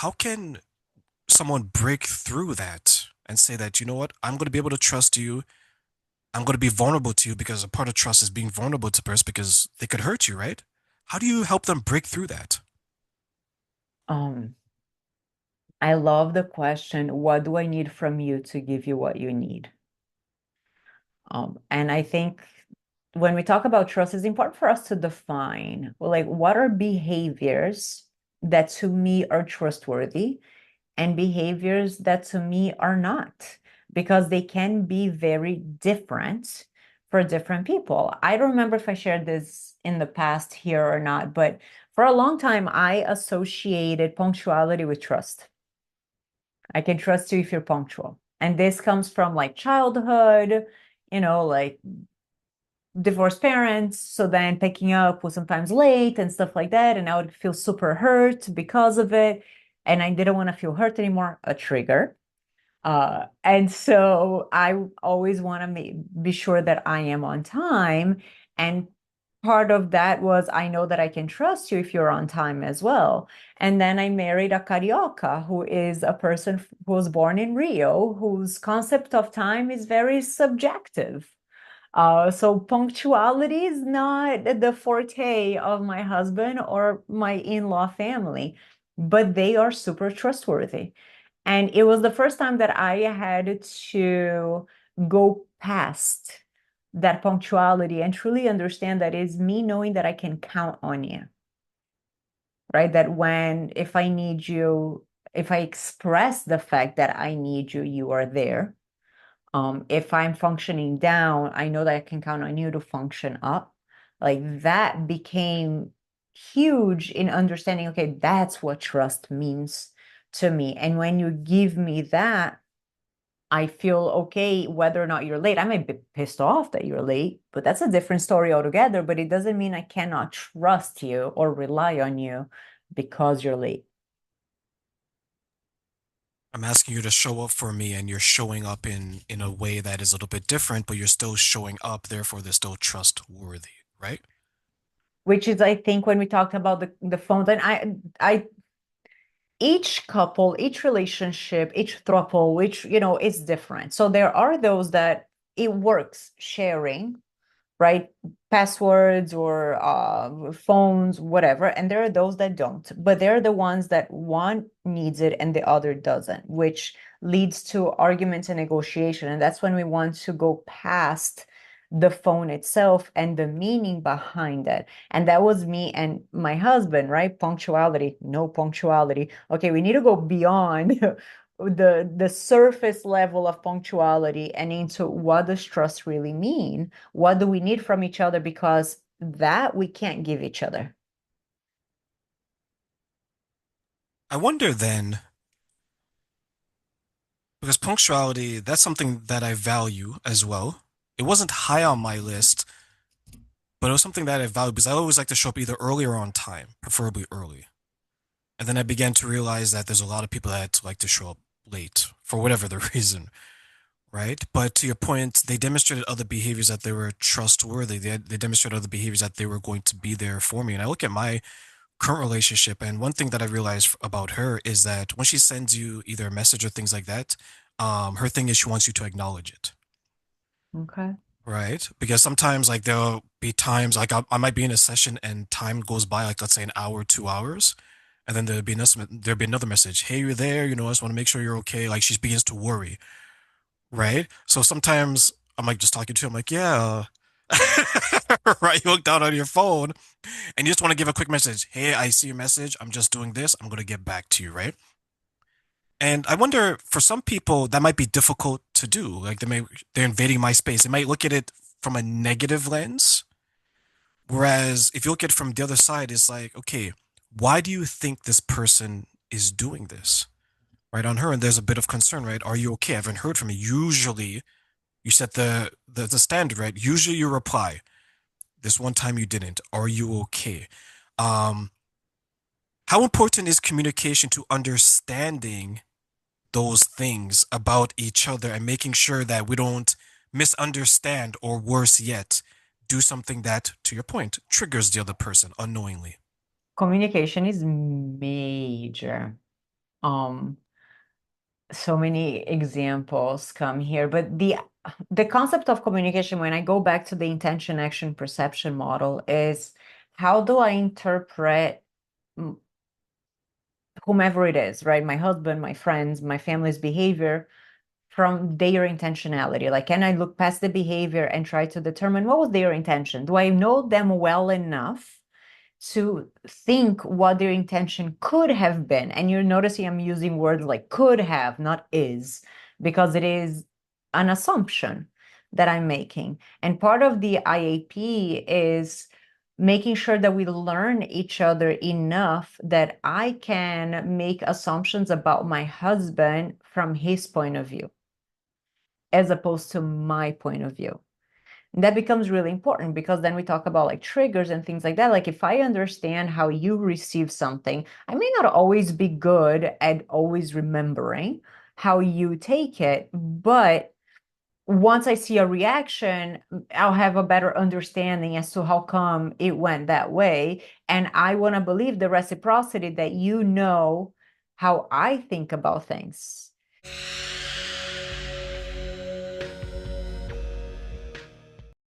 how can someone break through that and say that, you know what, I'm going to be able to trust you. I'm going to be vulnerable to you because a part of trust is being vulnerable to a person because they could hurt you, right? How do you help them break through that? Um, I love the question, what do I need from you to give you what you need? And I think when we talk about trust, it's important for us to define, well, like, what are behaviors that to me are trustworthy and behaviors that to me are not, because they can be very different for different people. I don't remember if I shared this in the past here or not, but for a long time, I associated punctuality with trust. I can trust you if you're punctual. And this comes from like childhood, like divorced parents. So then picking up was sometimes late and stuff like that. And I would feel super hurt because of it. And I didn't want to feel hurt anymore, a trigger. And so I always want to be sure that I am on time. And part of that was I know that I can trust you if you're on time as well. And then I married a Carioca, who is a person who was born in Rio, whose concept of time is very subjective. So punctuality is not the forte of my husband or my in-law family, but they are super trustworthy. And it was the first time that I had to go past that punctuality and truly understand that it's me knowing that I can count on you, right? That if I need you, if I express the fact that I need you, you are there. If I'm functioning down, I know that I can count on you to function up. Like that became huge in understanding, okay, that's what trust means to me. And when you give me that, I feel okay whether or not you're late. I might be pissed off that you're late, but that's a different story altogether. But it doesn't mean I cannot trust you or rely on you because you're late. I'm asking you to show up for me and you're showing up in a way that is a little bit different, but you're still showing up, therefore they're still trustworthy, right? Which is, I think, when we talked about the phones, and I each couple, each relationship, each throuple, is different. So there are those that it works sharing, right? Passwords or phones, whatever. And there are those that don't, but they're the ones that one needs it and the other doesn't, which leads to arguments and negotiation. And that's when we want to go past the phone itself and the meaning behind it. And that was me and my husband, right? Punctuality, no punctuality. Okay, we need to go beyond the surface level of punctuality and into what does trust really mean? What do we need from each other? Because that we can't give each other. I wonder then, because punctuality, that's something that I value as well. It wasn't high on my list, but it was something that I value because I always like to show up either early or on time, preferably early. And then I began to realize that there's a lot of people that like to show up late for whatever the reason, right? But to your point, they demonstrated other behaviors that they were trustworthy. They demonstrated other behaviors that they were going to be there for me. And I look at my current relationship, and one thing that I realized about her is that when she sends you either a message or things like that, her thing is she wants you to acknowledge it. Okay. Right. Because sometimes like there'll be times like I might be in a session and time goes by, like let's say an hour, 2 hours. And then there'll be another message. Hey, you're there. I just want to make sure you're okay. Like she begins to worry. Right. So sometimes I'm like just talking to him like, yeah. Right. You look down on your phone and you just want to give a quick message. Hey, I see your message. I'm just doing this. I'm going to get back to you. Right. And I wonder for some people that might be difficult to do. Like they're invading my space. They might look at it from a negative lens. Whereas if you look at it from the other side, it's like, okay, why do you think this person is doing this? Right on her, and there's a bit of concern, right? Are you okay? I haven't heard from you. Usually you set the standard, right? Usually you reply. This one time you didn't. Are you okay? Um, how important is communication to understanding those things about each other and making sure that we don't misunderstand or worse yet, do something that, to your point, triggers the other person unknowingly? Communication is major. Um, so many examples come here, but the concept of communication, when I go back to the intention action perception model, is how do I interpret mm, whomever it is, right? My husband, my friends, my family's behavior from their intentionality. Like, can I look past the behavior and try to determine what was their intention? Do I know them well enough to think what their intention could have been? And you're noticing I'm using words like could have, not is, because it is an assumption that I'm making. And part of the IAP is making sure that we learn each other enough that I can make assumptions about my husband from his point of view, as opposed to my point of view. And that becomes really important because then we talk about like triggers and things like that. Like if I understand how you receive something, I may not always be good at always remembering how you take it, but once I see a reaction, I'll have a better understanding as to how come it went that way. And I want to believe the reciprocity that you know how I think about things.